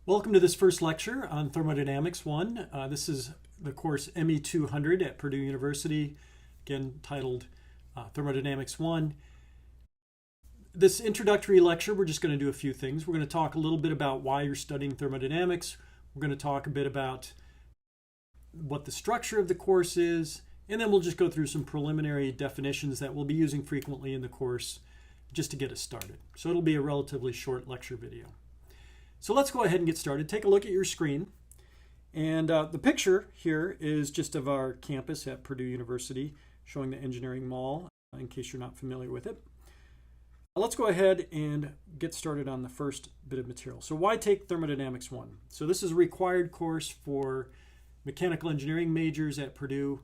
Welcome to this first lecture on Thermodynamics I. This is the course ME 200 at Purdue University, again titled Thermodynamics I. This introductory lecture, we're just going to do a few things. We're going to talk a little bit about why you're studying thermodynamics. We're going to talk a bit about what the structure of the course is, and then we'll just go through some preliminary definitions that we'll be using frequently in the course just to get us started. So it'll be a relatively short lecture video. So let's go ahead and get started. Take a look at your screen. And the picture here is just of our campus at Purdue University, showing the engineering mall, in case you're not familiar with it. Let's go ahead and get started on the first bit of material. So why take Thermodynamics I? So this is a required course for mechanical engineering majors at Purdue.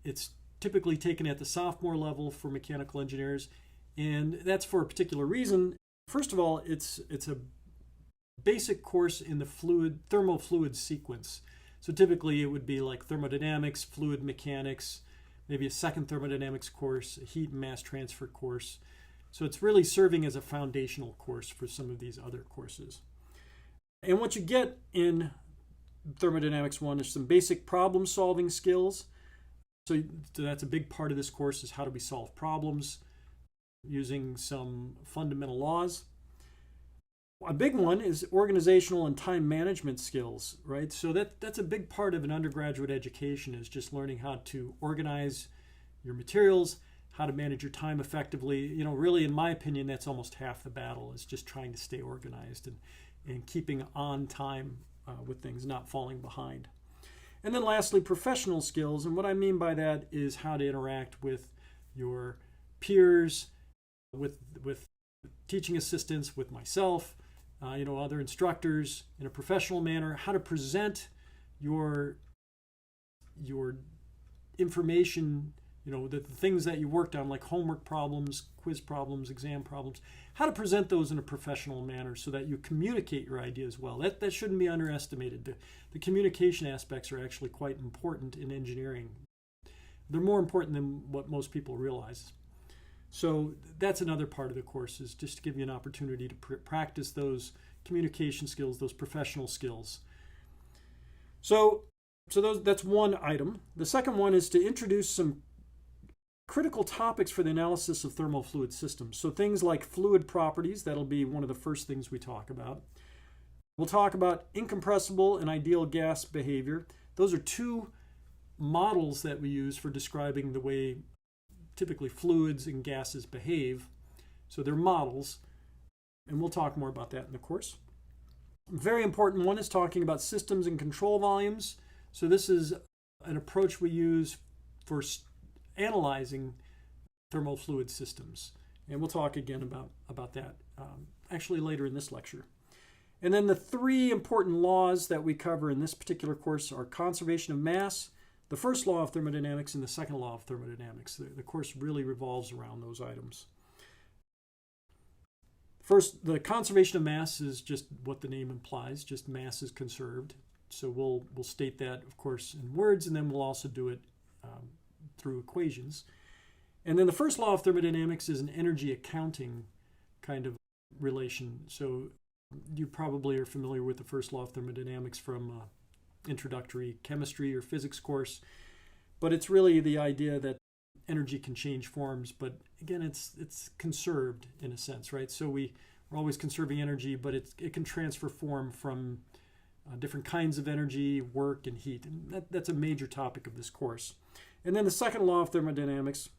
It's typically taken at the sophomore level for mechanical engineers, and that's for a particular reason. First of all, it's a basic course in the thermal fluid sequence. So typically it would be like thermodynamics, fluid mechanics, maybe a second thermodynamics course, a heat and mass transfer course. So it's really serving as a foundational course for some of these other courses. And what you get in Thermodynamics I is some basic problem solving skills. So that's a big part of this course, is how do we solve problems using some fundamental laws. A big one is organizational and time management skills, right? So that's a big part of an undergraduate education, is just learning how to organize your materials, how to manage your time effectively. You know, really, in my opinion, that's almost half the battle, is just trying to stay organized and keeping on time with things, not falling behind. And then lastly, professional skills. And what I mean by that is how to interact with your peers, with teaching assistants, with myself, other instructors in a professional manner, how to present your information, the things that you worked on, like homework problems, quiz problems, exam problems, how to present those in a professional manner so that you communicate your ideas well. That shouldn't be underestimated. The communication aspects are actually quite important in engineering. They're more important than what most people realize. So that's another part of the course, is just to give you an opportunity to practice those communication skills, those professional skills. So that's one item. The second one is to introduce some critical topics for the analysis of thermal fluid systems. So things like fluid properties, that'll be one of the first things we talk about. We'll talk about incompressible and ideal gas behavior. Those are two models that we use for describing the way typically fluids and gases behave. So they're models, and we'll talk more about that in the course. A very important one is talking about systems and control volumes. So this is an approach we use for analyzing thermal fluid systems. And we'll talk again about that actually later in this lecture. And then the three important laws that we cover in this particular course are conservation of mass, the first law of thermodynamics, and the second law of thermodynamics. The course really revolves around those items. First, the conservation of mass is just what the name implies, just mass is conserved. So we'll state that, of course, in words, and then we'll also do it through equations. And then the first law of thermodynamics is an energy accounting kind of relation. So you probably are familiar with the first law of thermodynamics from introductory chemistry or physics course, but it's really the idea that energy can change forms, but again, it's conserved in a sense, right? So we're always conserving energy, but it can transfer form from different kinds of energy, work, and heat, and that's a major topic of this course. And then the second law of thermodynamics,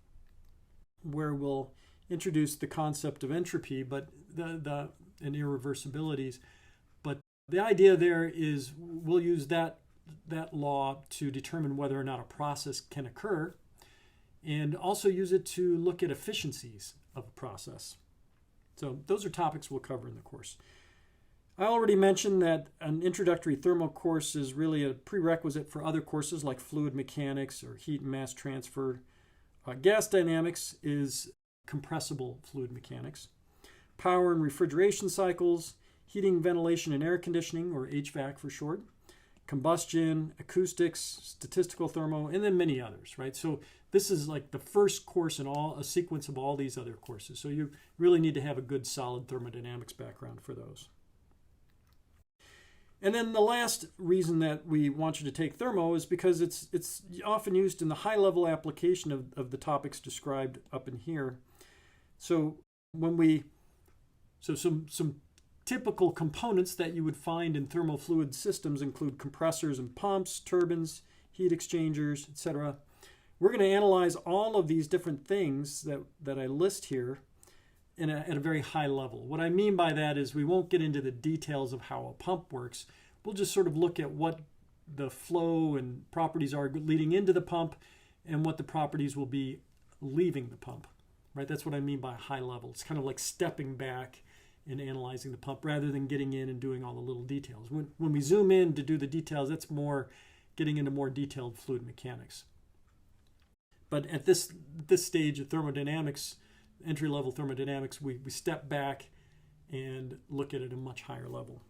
where we'll introduce the concept of entropy, but and irreversibilities. But the idea there is we'll use that law to determine whether or not a process can occur, and also use it to look at efficiencies of a process. So those are topics we'll cover in the course. I already mentioned that an introductory thermal course is really a prerequisite for other courses like fluid mechanics or heat and mass transfer. Gas dynamics is compressible fluid mechanics. Power and refrigeration cycles, heating, ventilation, and air conditioning, or HVAC for short, combustion, acoustics, statistical thermo, and then many others, right? So this is like the first course in a sequence of all these other courses. So you really need to have a good, solid thermodynamics background for those. And then the last reason that we want you to take thermo is because it's often used in the high-level application of the topics described up in here. So some typical components that you would find in thermofluid systems include compressors and pumps, turbines, heat exchangers, etc. We're going to analyze all of these different things that I list here at a very high level. What I mean by that is we won't get into the details of how a pump works. We'll just sort of look at what the flow and properties are leading into the pump and what the properties will be leaving the pump. Right? That's what I mean by high level. It's kind of like stepping back and analyzing the pump rather than getting in and doing all the little details. When we zoom in to do the details, that's more getting into more detailed fluid mechanics. But at this stage of thermodynamics, entry-level thermodynamics, we step back and look at it at a much higher level.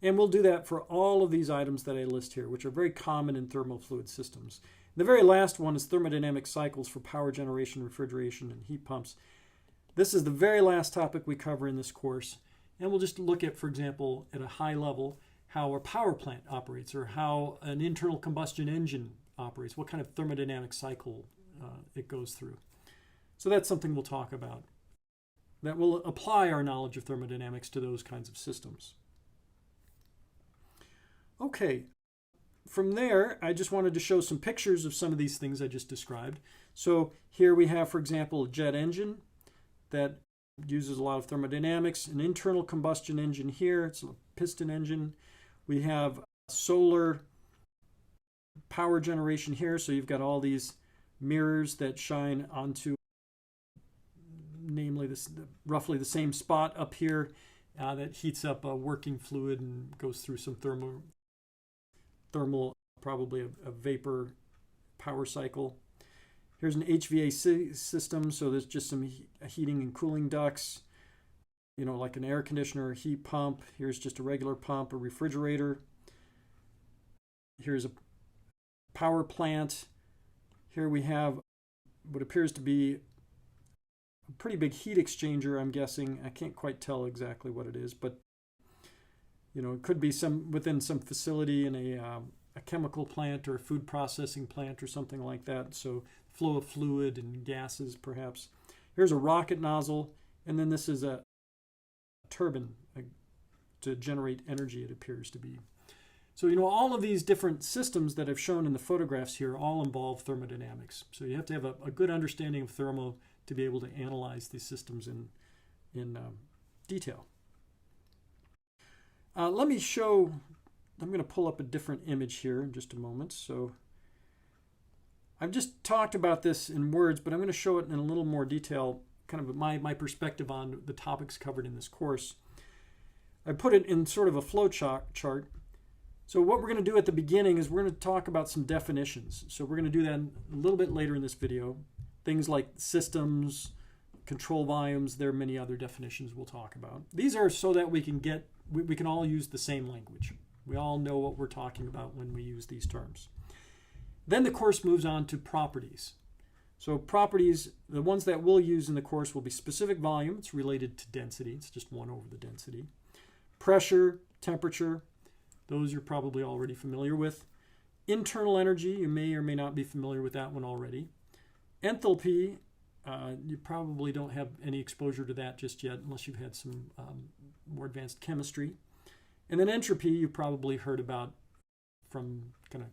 And we'll do that for all of these items that I list here, which are very common in thermofluid systems. The very last one is thermodynamic cycles for power generation, refrigeration, and heat pumps. This is the very last topic we cover in this course. And we'll just look at, for example, at a high level, how a power plant operates or how an internal combustion engine operates, what kind of thermodynamic cycle it goes through. So that's something we'll talk about. That will apply our knowledge of thermodynamics to those kinds of systems. Okay, from there, I just wanted to show some pictures of some of these things I just described. So here we have, for example, a jet engine that uses a lot of thermodynamics, an internal combustion engine here, it's a piston engine. We have solar power generation here, so you've got all these mirrors that shine onto namely roughly the same spot up here that heats up a working fluid and goes through some thermal, probably a vapor power cycle. Here's an HVAC system, so there's just some heating and cooling ducts, like an air conditioner, a heat pump. Here's just a regular pump, a refrigerator. Here's a power plant. Here we have what appears to be a pretty big heat exchanger, I'm guessing. I can't quite tell exactly what it is, but it could be within some facility in a chemical plant or a food processing plant or something like that. So flow of fluid and gases, perhaps. Here's a rocket nozzle, and then this is a turbine to generate energy, it appears to be. So, all of these different systems that I've shown in the photographs here all involve thermodynamics. So you have to have a good understanding of thermo to be able to analyze these systems in detail. Let me show, I'm going to pull up a different image here in just a moment. So I've just talked about this in words, but I'm going to show it in a little more detail, kind of my perspective on the topics covered in this course. I put it in sort of a flow chart. So what we're going to do at the beginning is we're going to talk about some definitions. So we're going to do that a little bit later in this video. Things like systems, control volumes, there are many other definitions we'll talk about. These are so that we can all use the same language. We all know what we're talking about when we use these terms. Then the course moves on to properties. So properties, the ones that we'll use in the course will be specific volume. It's related to density. It's just 1 over the density. Pressure, temperature, those you're probably already familiar with. Internal energy, you may or may not be familiar with that one already. Enthalpy, you probably don't have any exposure to that just yet unless you've had some more advanced chemistry. And then entropy, you probably heard about from kind of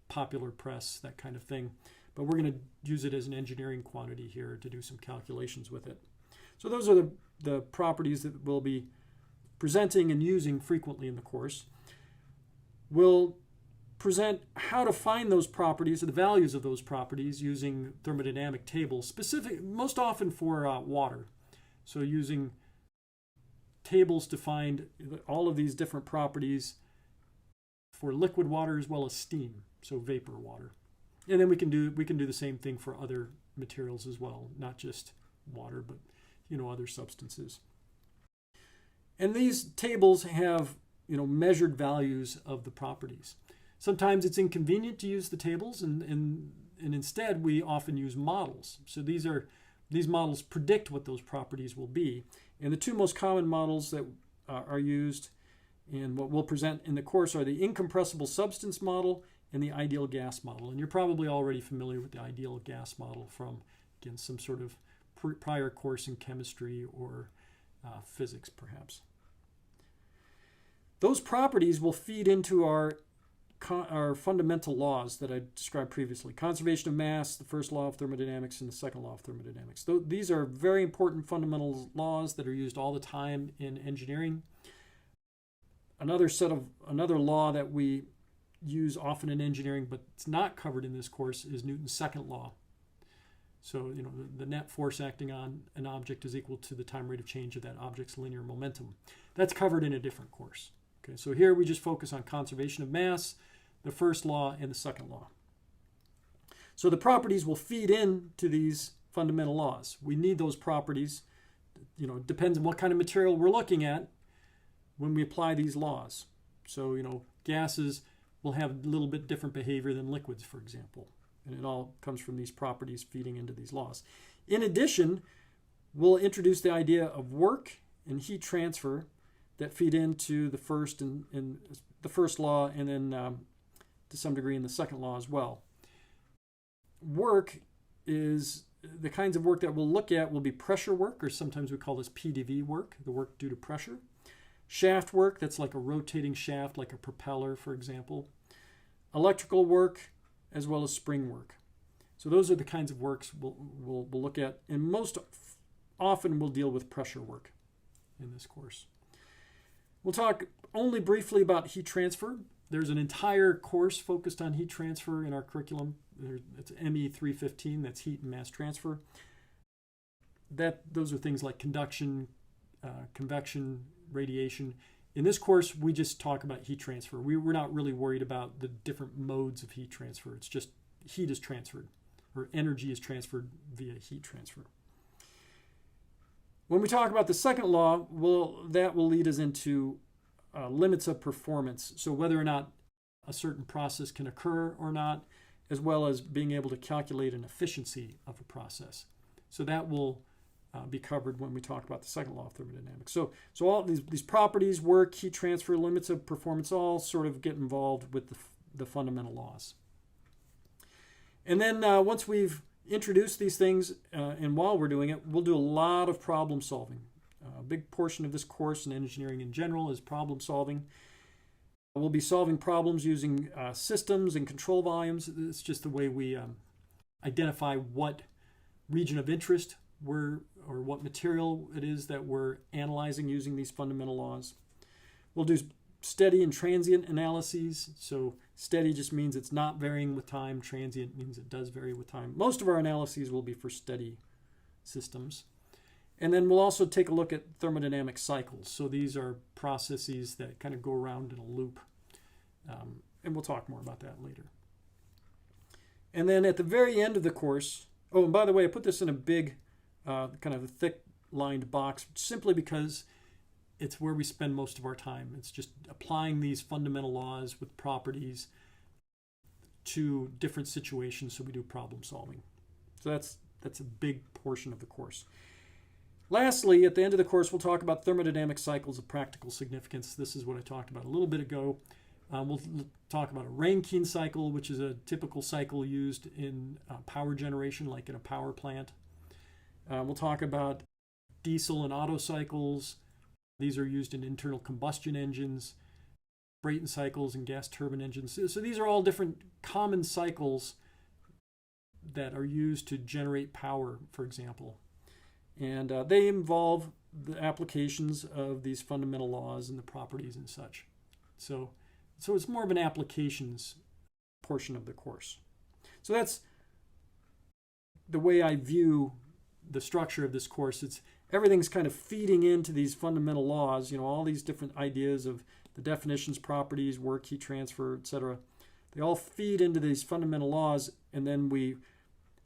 popular press, that kind of thing. But we're going to use it as an engineering quantity here to do some calculations with it. So those are the properties that we'll be presenting and using frequently in the course. We'll present how to find those properties or the values of those properties using thermodynamic tables, most often for water. So using tables to find all of these different properties for liquid water as well as steam, so vapor water. And then we can do the same thing for other materials as well, not just water, but other substances. And these tables have measured values of the properties. Sometimes it's inconvenient to use the tables, and instead we often use models. So these models predict what those properties will be. And the two most common models that are used And what we'll present in the course are the incompressible substance model and the ideal gas model. And you're probably already familiar with the ideal gas model from, again, some sort of prior course in chemistry or physics, perhaps. Those properties will feed into our fundamental laws that I described previously. Conservation of mass, the first law of thermodynamics, and the second law of thermodynamics. These are very important fundamental laws that are used all the time in engineering. Another law that we use often in engineering, but it's not covered in this course, is Newton's second law. So, the net force acting on an object is equal to the time rate of change of that object's linear momentum. That's covered in a different course. Okay, so here we just focus on conservation of mass, the first law, and the second law. So the properties will feed into these fundamental laws. We need those properties. It depends on what kind of material we're looking at when we apply these laws. So, gases will have a little bit different behavior than liquids, for example. And it all comes from these properties feeding into these laws. In addition, we'll introduce the idea of work and heat transfer that feed into the first and the first law, and then to some degree in the second law as well. Work is the kinds of work that we'll look at will be pressure work, or sometimes we call this PDV work, the work due to pressure. Shaft work, that's like a rotating shaft, like a propeller, for example. Electrical work, as well as spring work. So those are the kinds of works we'll look at, and most often we'll deal with pressure work in this course. We'll talk only briefly about heat transfer. There's an entire course focused on heat transfer in our curriculum. It's ME 315, that's heat and mass transfer. Those are things like conduction, convection, radiation. In this course, we just talk about heat transfer. We're not really worried about the different modes of heat transfer. It's just heat is transferred, or energy is transferred via heat transfer. When we talk about the second law, that will lead us into limits of performance. So whether or not a certain process can occur or not, as well as being able to calculate an efficiency of a process. So that will be covered when we talk about the second law of thermodynamics. So all these properties, work, heat transfer, limits of performance, all sort of get involved with the fundamental laws. And then once we've introduced these things, and while we're doing it, we'll do a lot of problem solving. A big portion of this course in engineering in general is problem solving. We'll be solving problems using systems and control volumes. It's just the way we identify what region of interest or what material it is that we're analyzing using these fundamental laws. We'll do steady and transient analyses. So steady just means it's not varying with time. Transient means it does vary with time. Most of our analyses will be for steady systems. And then we'll also take a look at thermodynamic cycles. So these are processes that kind of go around in a loop. And we'll talk more about that later. And then at the very end of the course, and by the way, I put this in a big, kind of a thick lined box simply because it's where we spend most of our time. It's just applying these fundamental laws with properties to different situations, so we do problem solving. So that's a big portion of the course. Lastly, at the end of the course, we'll talk about thermodynamic cycles of practical significance. This is what I talked about a little bit ago. We'll talk about a Rankine cycle, which is a typical cycle used in power generation, like in a power plant. We'll talk about diesel and Otto cycles. These are used in internal combustion engines, Brayton cycles, and gas turbine engines. So these are all different common cycles that are used to generate power, for example. And they involve the applications of these fundamental laws and the properties and such. So it's more of an applications portion of the course. So that's the way I view the structure of this course. Everything's kind of feeding into these fundamental laws, all these different ideas of the definitions, properties, work, heat transfer, etc. They all feed into these fundamental laws, and then we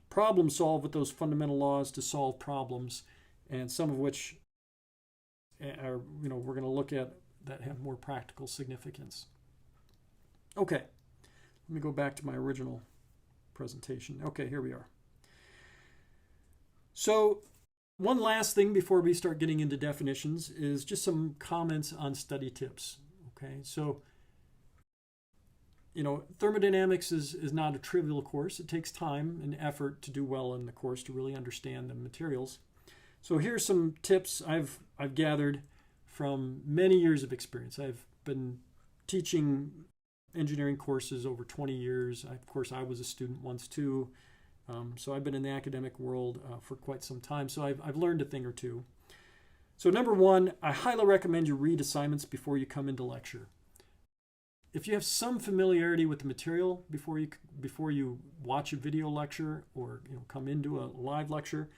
problem solve with those fundamental laws to solve problems, and some of which are, we're going to look at that have more practical significance. Okay, let me go back to my original presentation. Okay, here we are. So one last thing before we start getting into definitions is just some comments on study tips. Okay, so thermodynamics is not a trivial course. It takes time and effort to do well in the course to really understand the materials. So here's some tips I've gathered from many years of experience. I've been teaching engineering courses over 20 years. Of course, I was a student once too. So I've been in the academic world for quite some time. So I've learned a thing or two. So number one, I highly recommend you read assignments before you come into lecture. If you have some familiarity with the material before you watch a video lecture or come into a live lecture,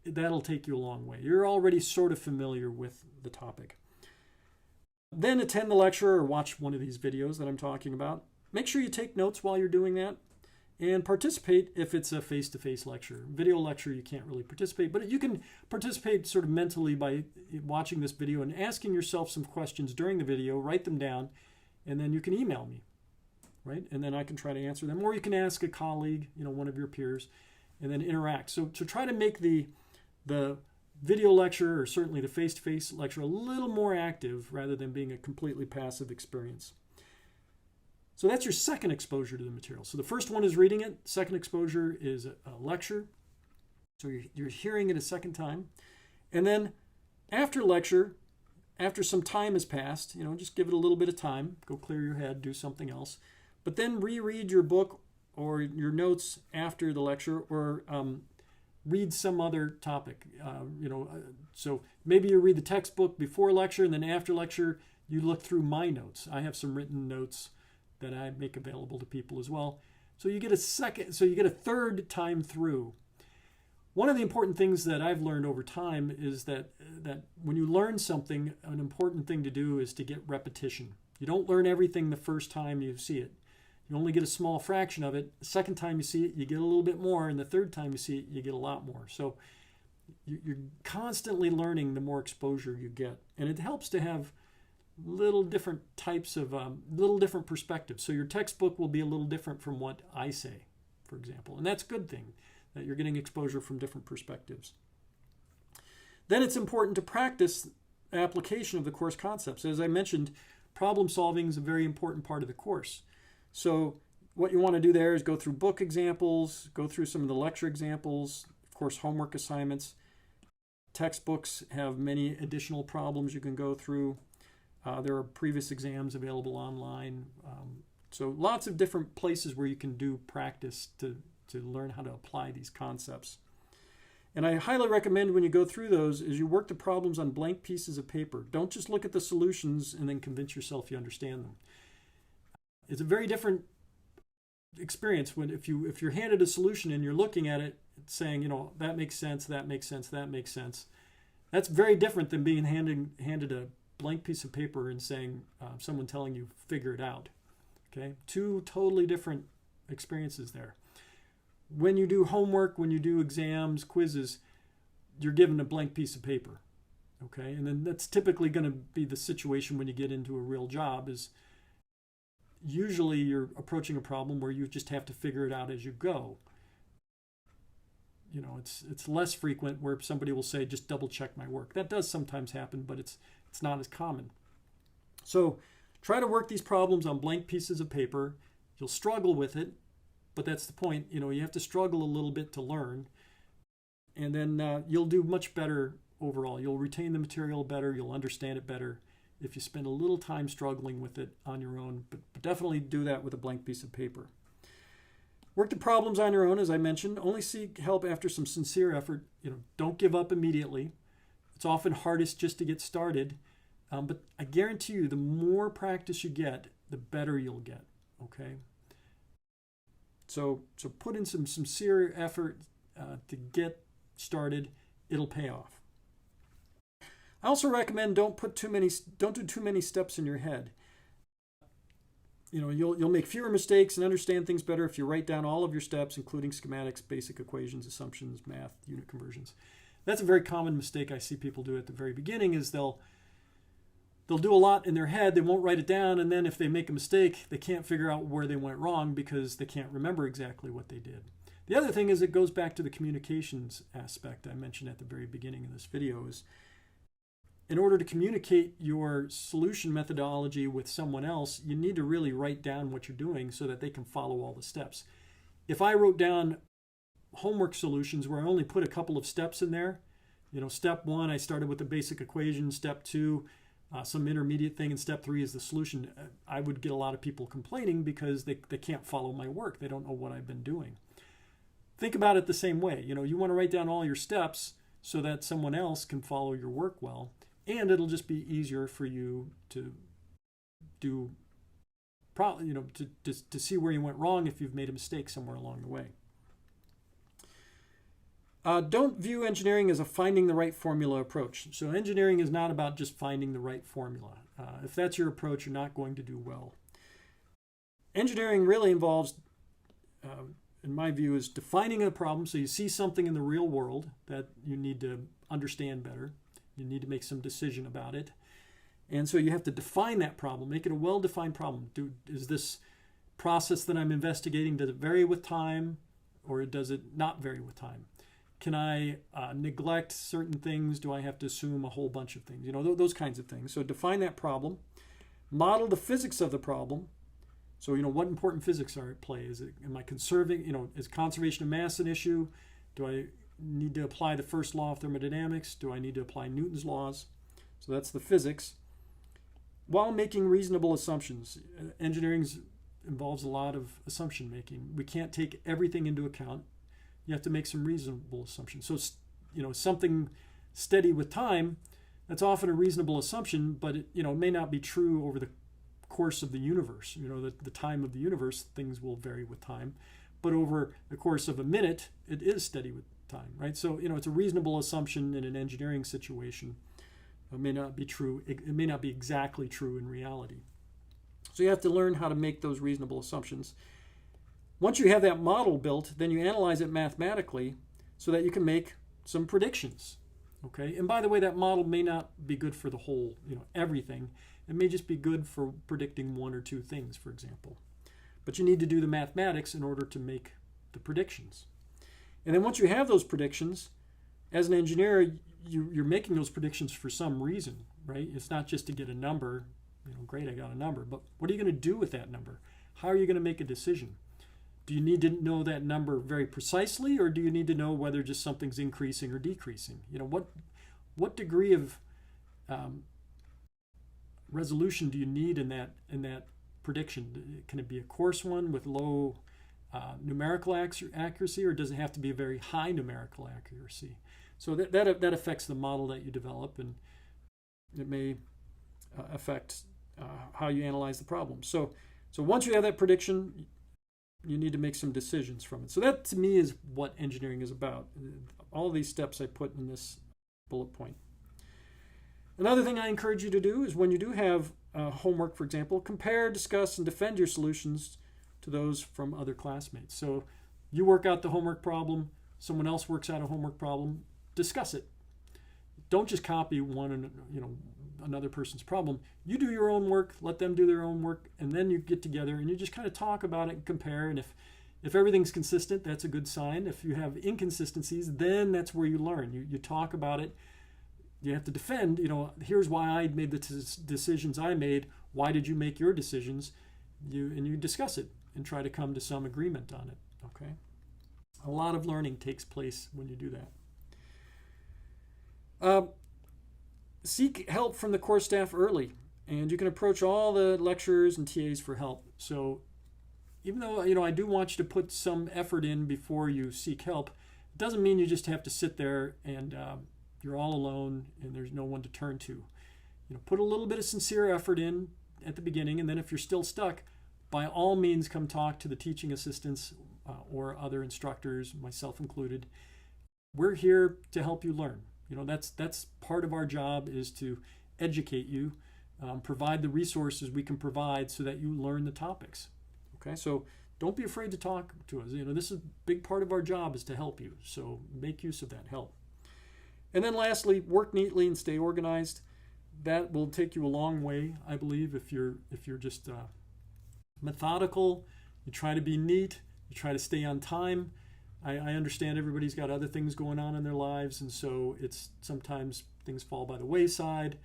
that'll take you a long way. You're already sort of familiar with the topic. Then attend the lecture or watch one of these videos that I'm talking about. Make sure you take notes while you're doing that and participate if it's a face-to-face lecture. Video lecture, you can't really participate, but you can participate sort of mentally by watching this video and asking yourself some questions during the video, write them down, and then you can email me, right? And then I can try to answer them. Or you can ask a colleague, one of your peers, and then interact. So try to make the video lecture, or certainly the face-to-face lecture, a little more active rather than being a completely passive experience. So that's your second exposure to the material. So the first one is reading it. Second exposure is a lecture. So you're hearing it a second time. And then after lecture, after some time has passed, just give it a little bit of time. Go clear your head, do something else. But then reread your book or your notes after the lecture, or read some other topic. So maybe you read the textbook before lecture, and then after lecture, you look through my notes. I have some written notes that I make available to people as well. So you get a third time through. One of the important things that I've learned over time is that when you learn something, an important thing to do is to get repetition. You don't learn everything the first time you see it. You only get a small fraction of it. The second time you see it, you get a little bit more, and the third time you see it, you get a lot more. So you're constantly learning the more exposure you get. And it helps to have little different types of, little different perspectives. So your textbook will be a little different from what I say, for example. And that's a good thing, that you're getting exposure from different perspectives. Then it's important to practice application of the course concepts. As I mentioned, problem solving is a very important part of the course. So what you want to do there is go through book examples, go through some of the lecture examples, of course, homework assignments. Textbooks have many additional problems you can go through. There are previous exams available online. So lots of different places where you can do practice to learn how to apply these concepts. And I highly recommend when you go through those is you work the problems on blank pieces of paper. Don't just look at the solutions and then convince yourself you understand them. It's a very different experience when if you're handed a solution and you're looking at it saying, that makes sense, that makes sense, that makes sense. That's very different than being handed a blank piece of paper and saying, someone telling you, figure it out. Okay, two totally different experiences there. When you do homework, when you do exams, quizzes, you're given a blank piece of paper. Okay, and then that's typically going to be the situation when you get into a real job. Is usually you're approaching a problem where you just have to figure it out as you go. It's less frequent where somebody will say, just double check my work. That does sometimes happen, but it's not as common. So try to work these problems on blank pieces of paper. You'll struggle with it, but that's the point. You have to struggle a little bit to learn, and then you'll do much better overall. You'll retain the material better. You'll understand it better if you spend a little time struggling with it on your own, but definitely do that with a blank piece of paper. Work the problems on your own, as I mentioned. Only seek help after some sincere effort. Don't give up immediately. It's often hardest just to get started, but I guarantee you the more practice you get, the better you'll get, okay? So put in some sincere effort to get started. It'll pay off. I also recommend don't do too many steps in your head. You'll make fewer mistakes and understand things better if you write down all of your steps, including schematics, basic equations, assumptions, math, unit conversions. That's a very common mistake I see people do at the very beginning. Is they'll do a lot in their head, they won't write it down, and then if they make a mistake, they can't figure out where they went wrong because they can't remember exactly what they did. The other thing is it goes back to the communications aspect I mentioned at the very beginning of this video. Is in order to communicate your solution methodology with someone else, you need to really write down what you're doing so that they can follow all the steps. If I wrote down homework solutions where I only put a couple of steps in there, step 1, I started with the basic equation, step 2, some intermediate thing, and step 3 is the solution, I would get a lot of people complaining because they can't follow my work. They don't know what I've been doing. Think about it the same way. You want to write down all your steps so that someone else can follow your work well, and it'll just be easier for you to do, to see where you went wrong if you've made a mistake somewhere along the way. Don't view engineering as a finding the right formula approach. So engineering is not about just finding the right formula. If that's your approach, you're not going to do well. Engineering really involves, in my view, is defining a problem. So you see something in the real world that you need to understand better. You need to make some decision about it. And so you have to define that problem, make it a well-defined problem. Is this process that I'm investigating, does it vary with time, or does it not vary with time? Can I neglect certain things? Do I have to assume a whole bunch of things? Those kinds of things. So define that problem. Model the physics of the problem. So, what important physics are at play? Am I conserving, is conservation of mass an issue? Do I need to apply the first law of thermodynamics? Do I need to apply Newton's laws? So that's the physics. While making reasonable assumptions. Engineering involves a lot of assumption making. We can't take everything into account. You have to make some reasonable assumptions. So, something steady with time, that's often a reasonable assumption, but it, may not be true over the course of the universe. The time of the universe, things will vary with time. But over the course of a minute, it is steady with time, right? So, it's a reasonable assumption in an engineering situation. It may not be true. It may not be exactly true in reality. So you have to learn how to make those reasonable assumptions. Once you have that model built, then you analyze it mathematically so that you can make some predictions. Okay? And by the way, that model may not be good for the whole, everything. It may just be good for predicting 1 or 2 things, for example. But you need to do the mathematics in order to make the predictions. And then once you have those predictions, as an engineer, you're making those predictions for some reason, right? It's not just to get a number, great, I got a number, but what are you going to do with that number? How are you going to make a decision? Do you need to know that number very precisely, or do you need to know whether just something's increasing or decreasing? What degree of resolution do you need in that prediction? Can it be a coarse one with low numerical accuracy, or does it have to be a very high numerical accuracy? So that affects the model that you develop, and it may affect how you analyze the problem. So once you have that prediction, you need to make some decisions from it. So that, to me, is what engineering is about. All of these steps I put in this bullet point. Another thing I encourage you to do is when you do have homework, for example, compare, discuss, and defend your solutions to those from other classmates. So you work out the homework problem, someone else works out a homework problem, discuss it. Don't just copy another person's problem. You do your own work, let them do their own work, and then you get together and you just kind of talk about it and compare. And if everything's consistent, that's a good sign. If you have inconsistencies, then that's where you learn. You talk about it. You have to defend, here's why I made the decisions I made. Why did you make your decisions? You discuss it and try to come to some agreement on it. Okay? A lot of learning takes place when you do that. Seek help from the course staff early, and you can approach all the lecturers and TAs for help. So even though I do want you to put some effort in before you seek help, it doesn't mean you just have to sit there and you're all alone and there's no one to turn to. Put a little bit of sincere effort in at the beginning, and then if you're still stuck, by all means come talk to the teaching assistants or other instructors, myself included. We're here to help you learn. That's part of our job, is to educate you, provide the resources we can provide so that you learn the topics. Okay, so don't be afraid to talk to us. This is a big part of our job, is to help you. So make use of that help. And then lastly, work neatly and stay organized. That will take you a long way, I believe, if you're just methodical. You try to be neat. You try to stay on time. I understand everybody's got other things going on in their lives, and so it's sometimes things fall by the wayside.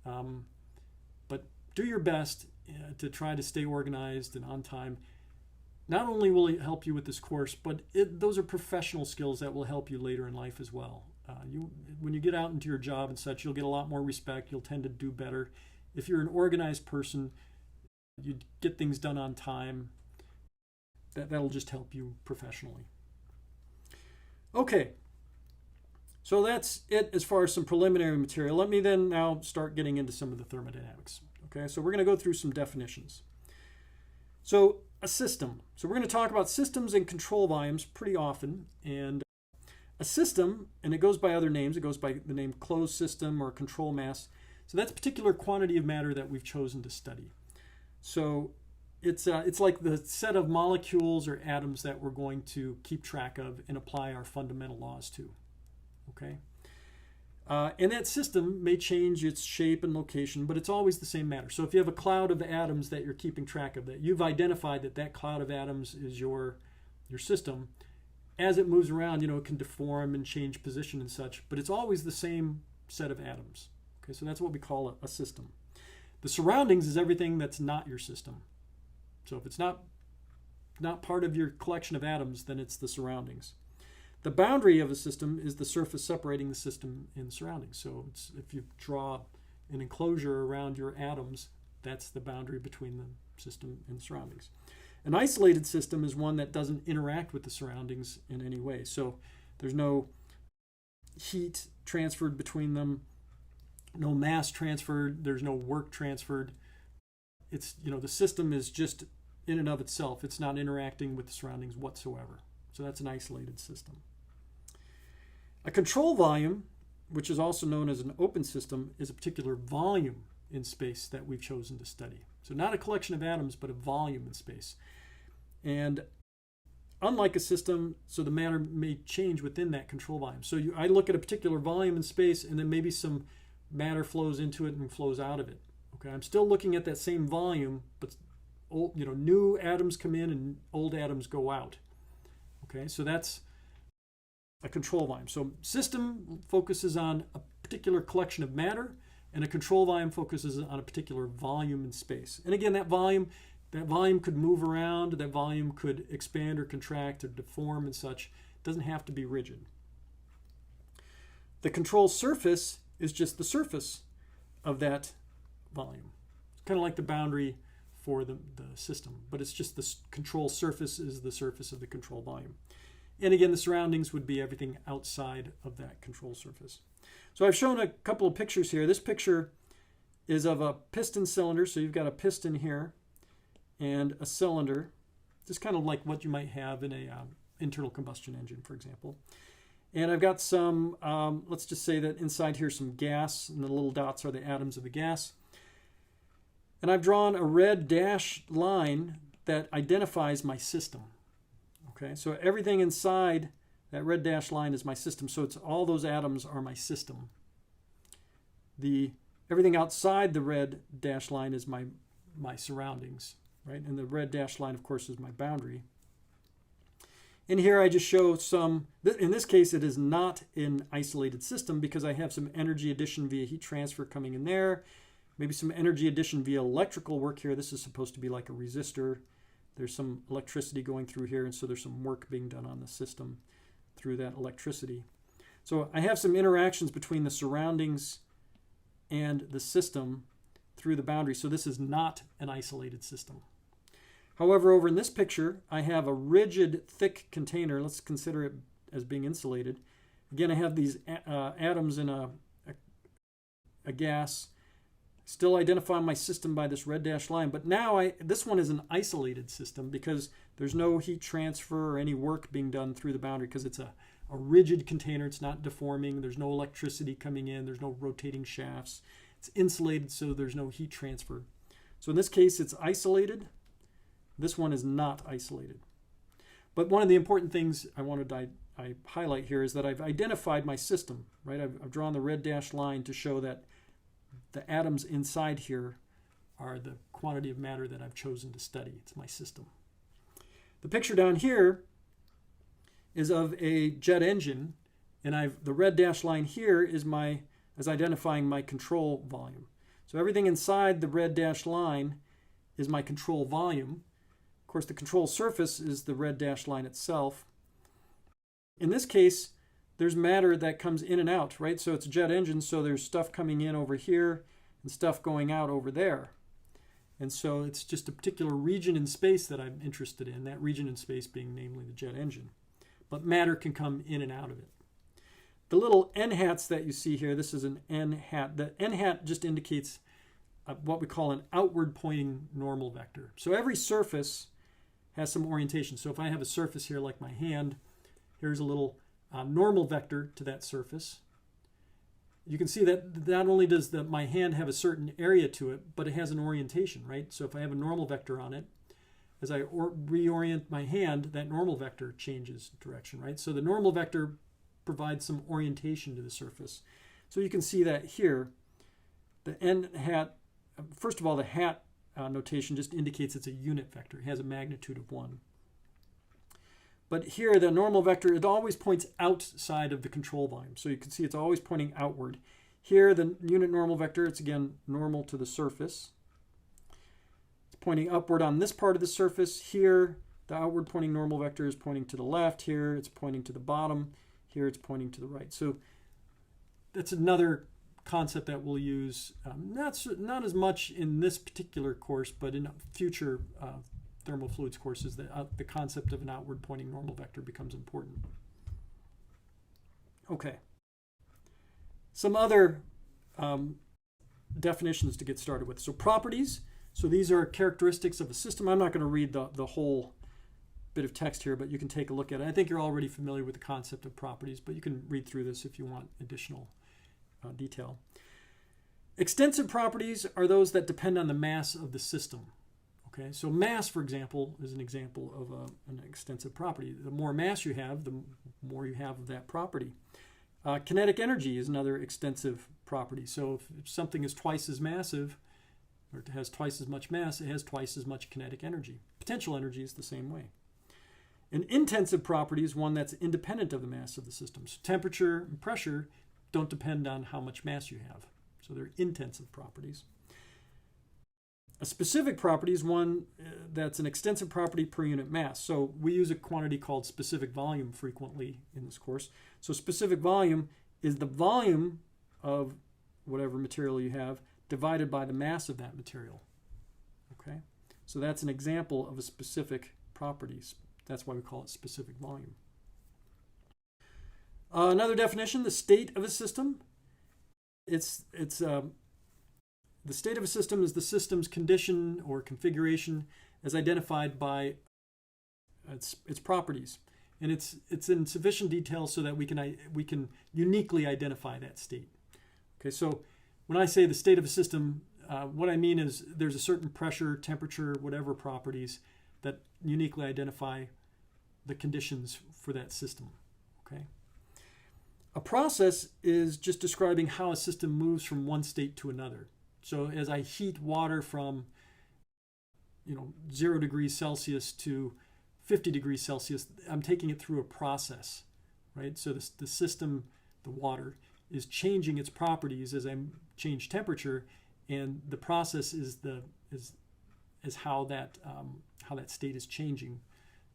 But do your best to try to stay organized and on time. Not only will it help you with this course, but those are professional skills that will help you later in life as well. When you get out into your job and such, you'll get a lot more respect. You'll tend to do better. If you're an organized person, you get things done on time. That'll just help you professionally. Okay, so that's it as far as some preliminary material. Let me then now start getting into some of the thermodynamics. Okay, so we're going to go through some definitions. So a system. So we're going to talk about systems and control volumes pretty often. And a system, and it goes by other names. It goes by the name closed system or control mass. So that's a particular quantity of matter that we've chosen to study. So it's like the set of molecules or atoms that we're going to keep track of and apply our fundamental laws to. Okay? And that system may change its shape and location, but it's always the same matter. So if you have a cloud of atoms that you're keeping track of, that you've identified that cloud of atoms is your system, as it moves around, it can deform and change position and such, but it's always the same set of atoms. Okay, so that's what we call a system. The surroundings is everything that's not your system. So if it's not part of your collection of atoms, then it's the surroundings. The boundary of a system is the surface separating the system and surroundings. So if you draw an enclosure around your atoms, that's the boundary between the system and surroundings. An isolated system is one that doesn't interact with the surroundings in any way. So there's no heat transferred between them, no mass transferred, there's no work transferred. It's, the system is just in and of itself. It's not interacting with the surroundings whatsoever. So that's an isolated system. A control volume, which is also known as an open system, is a particular volume in space that we've chosen to study. So not a collection of atoms, but a volume in space. And unlike a system, so the matter may change within that control volume. So I look at a particular volume in space, and then maybe some matter flows into it and flows out of it. Okay, I'm still looking at that same volume, but new atoms come in and old atoms go out. Okay, so that's a control volume. So system focuses on a particular collection of matter, and a control volume focuses on a particular volume in space. And again, that volume could move around, that volume could expand or contract or deform and such. It doesn't have to be rigid. The control surface is just the surface of that volume. It's kind of like the boundary for the system, but it's just the control surface is the surface of the control volume. And again, the surroundings would be everything outside of that control surface. So I've shown a couple of pictures here. This picture is of a piston cylinder. So you've got a piston here and a cylinder, just kind of like what you might have in a internal combustion engine, for example. And I've got some, let's just say that inside here some gas, and the little dots are the atoms of the gas. And I've drawn a red dashed line that identifies my system. Okay, so everything inside that red dashed line is my system. So it's all those atoms are my system. Everything outside the red dashed line is my surroundings, right? And the red dashed line, of course, is my boundary. And here I just show some, in this case, it is not an isolated system because I have some energy addition via heat transfer coming in there. Maybe some energy addition via electrical work here. This is supposed to be like a resistor. There's some electricity going through here, and so there's some work being done on the system through that electricity. So I have some interactions between the surroundings and the system through the boundary. So this is not an isolated system. However, over in this picture, I have a rigid, thick container. Let's consider it as being insulated. Again, I have these atoms in a gas. Still identify my system by this red dashed line, but now this one is an isolated system because there's no heat transfer or any work being done through the boundary because it's a rigid container. It's not deforming. There's no electricity coming in. There's no rotating shafts. It's insulated, so there's no heat transfer. So in this case, it's isolated. This one is not isolated. But one of the important things I wanted to highlight here is that I've identified my system, right? I've drawn the red dashed line to show that the atoms inside here are the quantity of matter that I've chosen to study. It's my system. The picture down here is of a jet engine, and the red dashed line here is identifying my control volume. So everything inside the red dashed line is my control volume. Of course, the control surface is the red dashed line itself. In this case, there's matter that comes in and out, right? So it's a jet engine, so there's stuff coming in over here and stuff going out over there. And so it's just a particular region in space that I'm interested in, that region in space being namely the jet engine. But matter can come in and out of it. The little n hats that you see here, this is an n hat. The n hat just indicates what we call an outward pointing normal vector. So every surface has some orientation. So if I have a surface here like my hand, here's a little normal vector to that surface. You can see that not only does my hand have a certain area to it, but it has an orientation, right? So if I have a normal vector on it, as I reorient my hand, that normal vector changes direction, right? So the normal vector provides some orientation to the surface. So you can see that here. The n hat, first of all, the hat notation just indicates it's a unit vector. It has a magnitude of 1. But here, the normal vector, it always points outside of the control volume. So you can see it's always pointing outward. Here, the unit normal vector, it's again normal to the surface. It's pointing upward on this part of the surface. Here, the outward pointing normal vector is pointing to the left. Here, it's pointing to the bottom. Here, it's pointing to the right. So that's another concept that we'll use, not as much in this particular course, but in future thermal fluids courses, the concept of an outward pointing normal vector becomes important. Okay. Some other definitions to get started with. So properties. So these are characteristics of a system. I'm not going to read the whole bit of text here, but you can take a look at it. I think you're already familiar with the concept of properties, but you can read through this if you want additional detail. Extensive properties are those that depend on the mass of the system. Okay, so mass, for example, is an example of an extensive property. The more mass you have, the more you have of that property. Kinetic energy is another extensive property. So if something is twice as massive, or it has twice as much mass, it has twice as much kinetic energy. Potential energy is the same way. An intensive property is one that's independent of the mass of the system. So temperature and pressure don't depend on how much mass you have. So they're intensive properties. A specific property is one that's an extensive property per unit mass. So we use a quantity called specific volume frequently in this course. So specific volume is the volume of whatever material you have divided by the mass of that material. Okay, so that's an example of a specific property. That's why we call it specific volume. Another definition, the state of a system. The state of a system is the system's condition or configuration as identified by its properties. And it's in sufficient detail so that we can uniquely identify that state. Okay, so when I say the state of a system, what I mean is there's a certain pressure, temperature, whatever properties that uniquely identify the conditions for that system. Okay. A process is just describing how a system moves from one state to another. So as I heat water from 0 degrees Celsius to 50 degrees Celsius, I'm taking it through a process, right? So the system, the water, is changing its properties as I change temperature, and the process is how that state is changing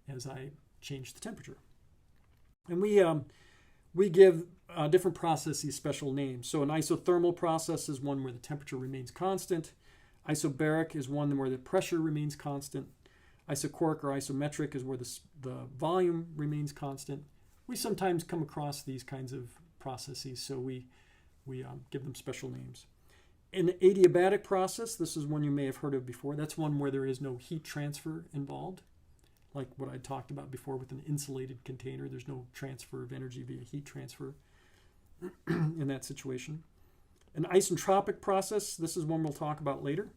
as I change the temperature. And we give different processes special names. So an isothermal process is one where the temperature remains constant. Isobaric is one where the pressure remains constant. Isochoric or isometric is where the volume remains constant. We sometimes come across these kinds of processes, so we give them special names. An adiabatic process, this is one you may have heard of before. That's one where there is no heat transfer involved, like what I talked about before with an insulated container. There's no transfer of energy via heat transfer in that situation. An isentropic process, this is one we'll talk about later.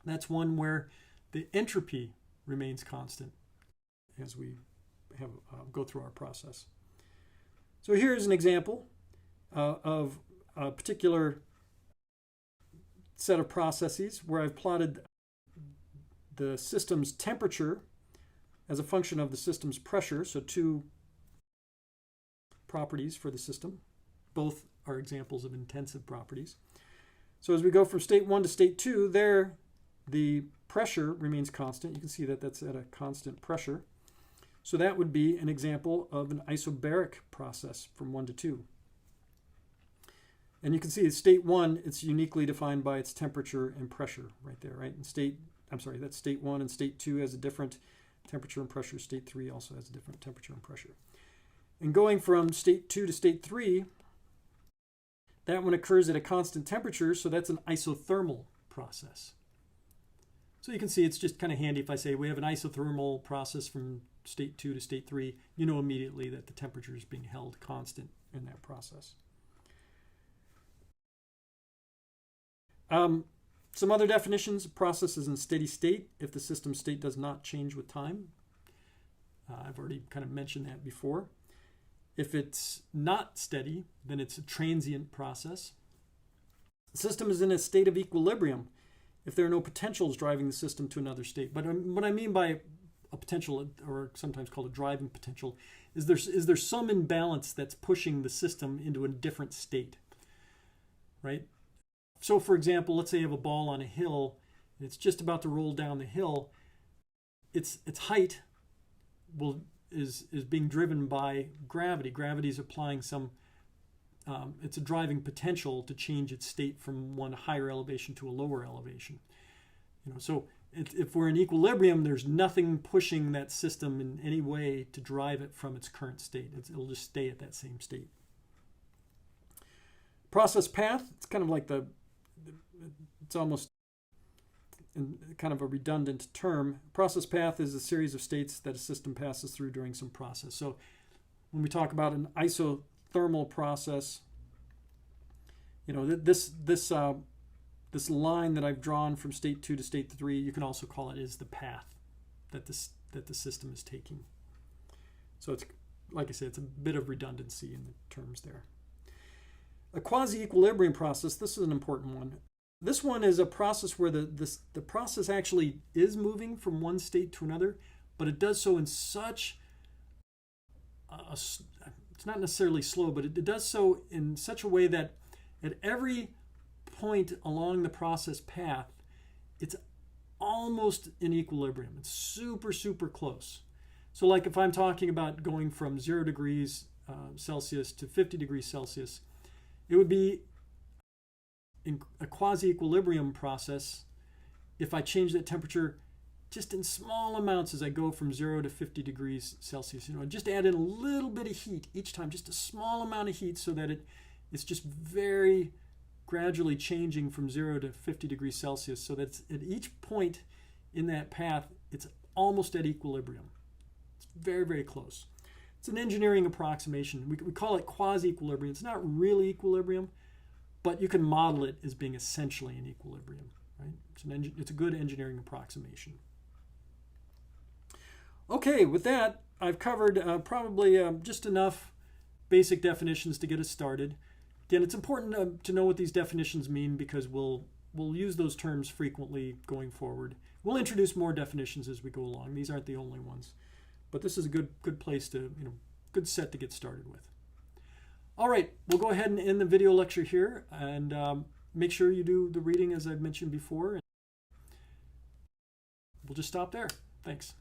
That's one where the entropy remains constant as we go through our process. So here's an example of a particular set of processes where I've plotted the system's temperature as a function of the system's pressure, so two properties for the system. Both are examples of intensive properties. So as we go from state 1 to state 2, there the pressure remains constant. You can see that that's at a constant pressure. So that would be an example of an isobaric process from 1 to 2. And you can see in state 1, it's uniquely defined by its temperature and pressure right there, right? And that's state 1, and state 2 has a different temperature and pressure. State 3 also has a different temperature and pressure. And going from state 2 to state 3, that one occurs at a constant temperature, so that's an isothermal process. So you can see it's just kind of handy if I say we have an isothermal process from state 2 to state 3, you know immediately that the temperature is being held constant in that process. Some other definitions: process is in steady state if the system state does not change with time. I've already kind of mentioned that before. If it's not steady, then it's a transient process. The system is in a state of equilibrium if there are no potentials driving the system to another state. But what I mean by a potential, or sometimes called a driving potential, is there some imbalance that's pushing the system into a different state, right? So for example, let's say you have a ball on a hill, and it's just about to roll down the hill. Its height is being driven by gravity. Gravity is applying some, it's a driving potential to change its state from one higher elevation to a lower elevation. So if we're in equilibrium, there's nothing pushing that system in any way to drive it from its current state. It'll just stay at that same state. Process path, it's kind of like it's almost kind of a redundant term. Process path is a series of states that a system passes through during some process. So when we talk about an isothermal process, this line that I've drawn from state 2 to state 3, you can also call it is the path that the system is taking. So it's, like I said, it's a bit of redundancy in the terms there. A quasi-equilibrium process, this is an important one. This one is a process where the process actually is moving from one state to another, but it does so in such it's not necessarily slow, but it does so in such a way that at every point along the process path, it's almost in equilibrium. It's super, super close. So like if I'm talking about going from 0 degrees Celsius to 50 degrees Celsius, it would be in a quasi-equilibrium process if I change that temperature just in small amounts as I go from 0 to 50 degrees Celsius. Just add in a little bit of heat each time, just a small amount of heat, so that it's just very gradually changing from 0 to 50 degrees Celsius, so that at each point in that path, it's almost at equilibrium. It's very, very close. It's an engineering approximation. We call it quasi-equilibrium. It's not really equilibrium, but you can model it as being essentially in equilibrium, right? It's a good engineering approximation. Okay, with that, I've covered probably just enough basic definitions to get us started. Again, it's important to know what these definitions mean, because we'll use those terms frequently going forward. We'll introduce more definitions as we go along. These aren't the only ones, but this is a good place to, good set to get started with. All right, we'll go ahead and end the video lecture here, and make sure you do the reading as I've mentioned before. We'll just stop there. Thanks.